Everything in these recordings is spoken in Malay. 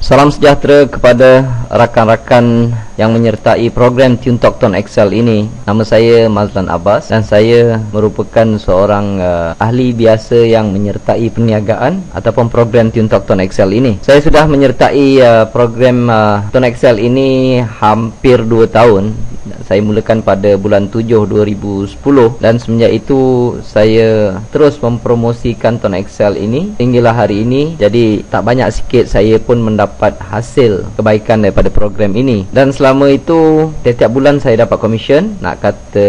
Salam sejahtera kepada rakan-rakan yang menyertai program TuneTalk Tone Excel ini. Nama saya Mazlan Abbas dan saya merupakan seorang ahli biasa yang menyertai perniagaan ataupun program TuneTalk Tone Excel ini. Saya sudah menyertai program Tone Excel ini hampir 2 tahun. Saya mulakan pada bulan 7 2010 dan semenjak itu saya terus mempromosikan Tone Excel ini hinggalah hari ini. Jadi tak banyak sikit saya pun mendapat hasil kebaikan daripada program ini. Dan selama itu setiap bulan saya dapat komisen. Nak kata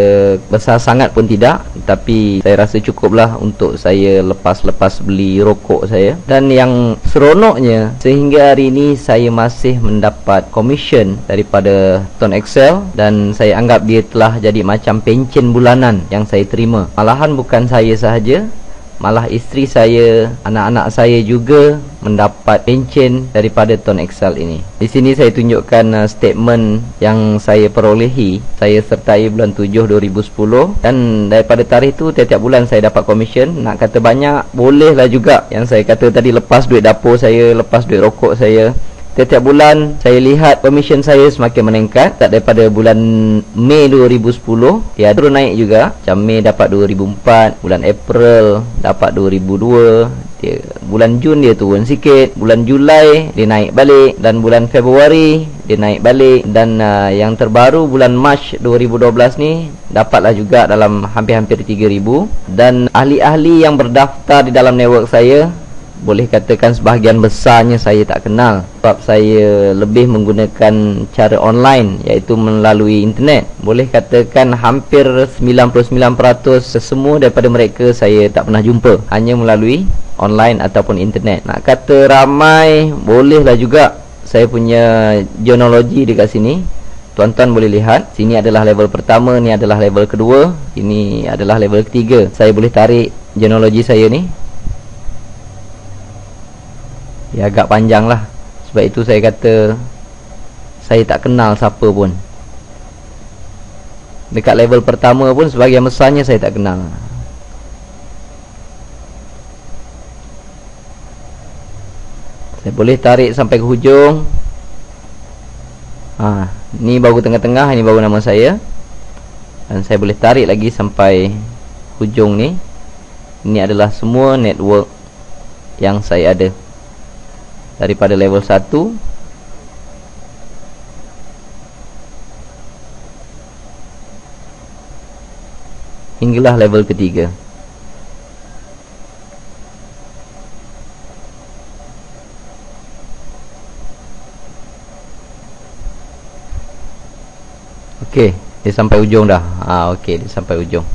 besar sangat pun tidak, tapi saya rasa cukuplah untuk saya lepas beli rokok saya. Dan yang seronoknya, sehingga hari ini saya masih mendapat komisen daripada Tone Excel, dan saya anggap dia telah jadi macam pencen bulanan yang saya terima. Malahan bukan saya sahaja, malah isteri saya, anak-anak saya juga mendapat pencen daripada Tone Excel ini. Di sini saya tunjukkan statement yang saya perolehi. Saya sertai bulan 7 2010 dan daripada tarikh itu tiap-tiap bulan saya dapat komisen. Nak kata banyak, bolehlah juga. Yang saya kata tadi, lepas duit dapur saya, lepas duit rokok saya, setiap bulan saya lihat komisen saya semakin meningkat. Tak daripada bulan Mei 2010 dia terus naik juga. Macam Mei dapat 2004, bulan April dapat 2002, bulan Jun dia turun sikit, bulan Julai dia naik balik, dan bulan Februari dia naik balik, dan yang terbaru bulan Mac 2012 ni dapatlah juga dalam hampir-hampir 3,000. Dan ahli-ahli yang berdaftar di dalam network saya, boleh katakan sebahagian besarnya saya tak kenal, sebab saya lebih menggunakan cara online, iaitu melalui internet. Boleh katakan hampir 99% semua daripada mereka saya tak pernah jumpa, hanya melalui online ataupun internet. Nak kata ramai, bolehlah juga. Saya punya genealogi dekat sini, tuan-tuan boleh lihat. Sini adalah level pertama, ni adalah level kedua, ini adalah level ketiga. Saya boleh tarik genealogi saya ni. Ya, agak panjang lah. Sebab itu saya kata saya tak kenal siapa pun. Dekat level pertama pun sebahagian besarnya saya tak kenal. Saya boleh tarik sampai ke hujung. Ni baru tengah-tengah, ini baru nama saya. Dan saya boleh tarik lagi sampai hujung ni. Ini adalah semua network yang saya ada, daripada level 1 hinggalah level ketiga. Okey, dia sampai ujung dah. Okey, dia sampai ujung.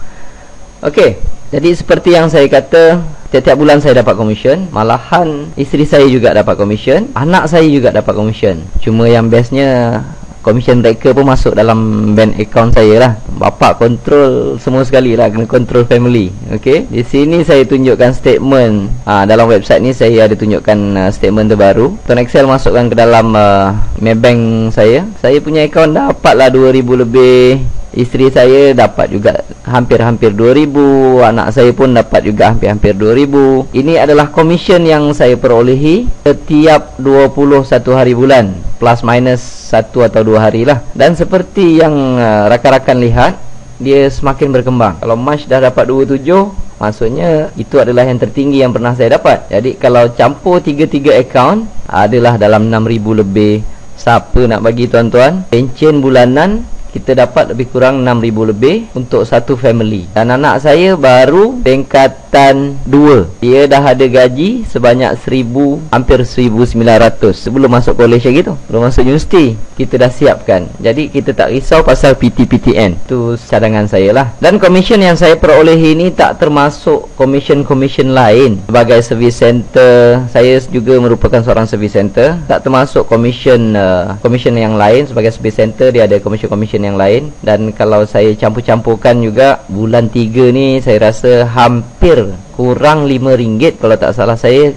Okey, jadi seperti yang saya kata, tiap-tiap bulan saya dapat komisen. Malahan isteri saya juga dapat komisen, anak saya juga dapat komisen. Cuma yang bestnya, komisen mereka pun masuk dalam bank account saya lah. Bapak kontrol semua sekali lah, kena kontrol family. Okey, di sini saya tunjukkan statement. Dalam website ni saya ada tunjukkan statement terbaru. Tone Excel masukkan ke dalam Maybank saya. Saya punya account dapatlah 2,000 lebih. Isteri saya dapat juga hampir-hampir 2,000. Anak saya pun dapat juga hampir-hampir 2,000. Ini adalah komisen yang saya perolehi setiap 21 hari bulan, plus minus 1 atau 2 hari lah. Dan seperti yang rakan-rakan lihat, dia semakin berkembang. Kalau Mac dah dapat 27, maksudnya itu adalah yang tertinggi yang pernah saya dapat. Jadi kalau campur 3 akaun, adalah dalam 6,000 lebih. Siapa nak bagi tuan-tuan? Pencen bulanan kita dapat lebih kurang 6,000 lebih untuk satu family. Dan anak saya baru tingkatan 2. Dia dah ada gaji sebanyak 1,000, hampir 1,900 sebelum masuk college lagi tu. Belum masuk universiti, kita dah siapkan. Jadi kita tak risau pasal PT-PTN. Itu cadangan saya lah. Dan komisen yang saya perolehi ini tak termasuk komisen-komisen lain. Sebagai service center, saya juga merupakan seorang service center. Tak termasuk komisen yang lain. Sebagai service center, dia ada komisen-komisen yang lain. Dan kalau saya campur-campurkan juga, bulan 3 ni saya rasa hampir kurang RM5. Kalau tak salah saya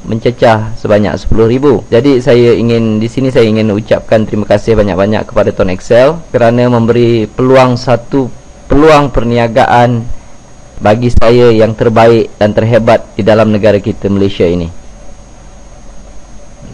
mencecah sebanyak 10,000. Jadi saya ingin, di sini saya ingin ucapkan terima kasih banyak-banyak kepada Tone Excel kerana memberi satu peluang perniagaan bagi saya yang terbaik dan terhebat di dalam negara kita Malaysia ini.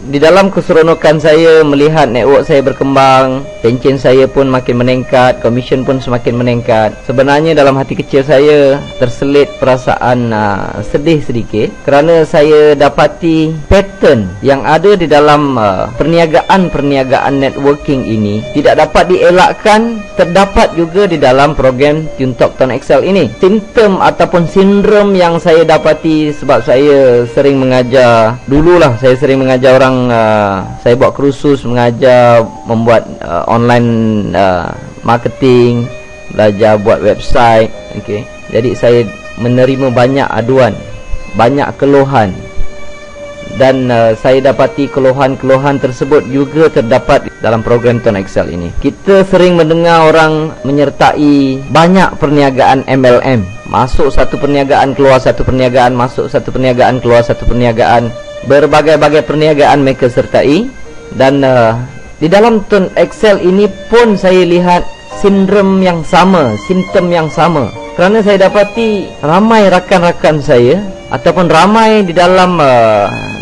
di dalam keseronokan saya melihat network saya berkembang, pencen saya pun makin meningkat, komisen pun semakin meningkat. Sebenarnya dalam hati kecil saya terselit perasaan sedih sedikit kerana saya dapati pattern yang ada di dalam perniagaan networking ini tidak dapat dielakkan, terdapat juga di dalam program TuneTalk Tone Excel ini. Simptom ataupun sindrom yang saya dapati sebab saya sering mengajar, dululah saya sering mengajar orang, saya buat kursus mengajar membuat online marketing, belajar buat website. Okey, jadi saya menerima banyak aduan, banyak keluhan, dan saya dapati keluhan-keluhan tersebut juga terdapat dalam program Tone Excel ini. Kita sering mendengar orang menyertai banyak perniagaan MLM, masuk satu perniagaan, keluar satu perniagaan, masuk satu perniagaan, keluar satu perniagaan, berbagai-bagai perniagaan mereka sertai. Dan di dalam Tone Excel ini pun saya lihat sindrom yang sama, simptom yang sama. Kerana saya dapati ramai rakan-rakan saya ataupun ramai di dalam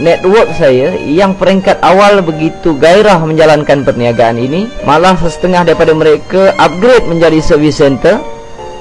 network saya yang peringkat awal begitu gairah menjalankan perniagaan ini, malah setengah daripada mereka upgrade menjadi service center.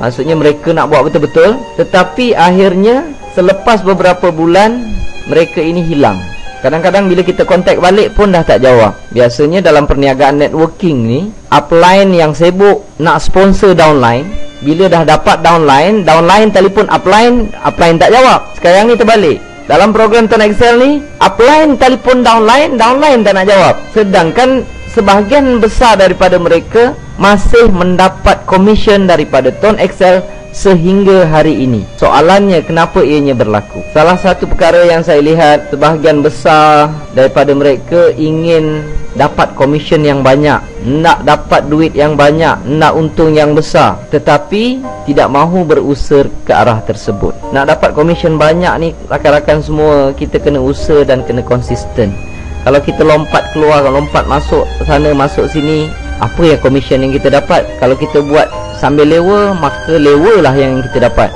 Maksudnya mereka nak buat betul-betul, tetapi akhirnya selepas beberapa bulan mereka ini hilang. Kadang-kadang bila kita kontak balik pun dah tak jawab. Biasanya dalam perniagaan networking ni, upline yang sibuk nak sponsor downline, bila dah dapat downline telefon upline tak jawab. Sekarang ni terbalik. Dalam program Tone Excel ni, upline telefon downline tak nak jawab. Sedangkan sebahagian besar daripada mereka masih mendapat komisen daripada Tone Excel sehingga hari ini. Soalannya, kenapa ianya berlaku? Salah satu perkara yang saya lihat, sebahagian besar daripada mereka ingin dapat komisen yang banyak, nak dapat duit yang banyak, nak untung yang besar, tetapi tidak mahu berusaha ke arah tersebut. Nak dapat komisen banyak ni, rakan-rakan semua, kita kena usaha dan kena konsisten. Kalau kita lompat keluar, lompat masuk sana, masuk sini, apa yang komisen yang kita dapat? Kalau kita buat sambil lewa, maka lewa lah yang kita dapat.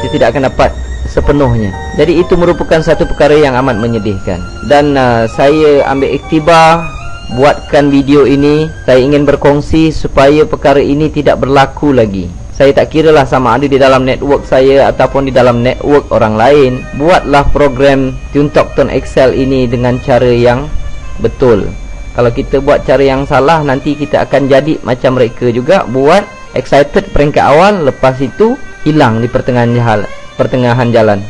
Kita tidak akan dapat sepenuhnya. Jadi itu merupakan satu perkara yang amat menyedihkan. Dan saya ambil iktibar buatkan video ini. Saya ingin berkongsi supaya perkara ini tidak berlaku lagi. Saya tak kira lah sama ada di dalam network saya ataupun di dalam network orang lain. Buatlah program TuneTalk Tone Excel ini dengan cara yang betul. Kalau kita buat cara yang salah, nanti kita akan jadi macam mereka juga, buat excited peringkat awal, lepas itu hilang di pertengahan jalan.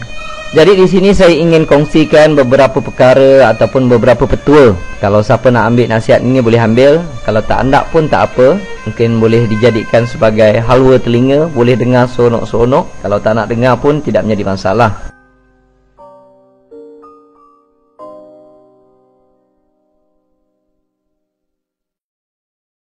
Jadi di sini saya ingin kongsikan beberapa perkara ataupun beberapa petua. Kalau siapa nak ambil nasihat ini boleh ambil, kalau tak anda pun tak apa, mungkin boleh dijadikan sebagai halwa telinga, boleh dengar seronok-seronok. Kalau tak nak dengar pun tidak menjadi masalah.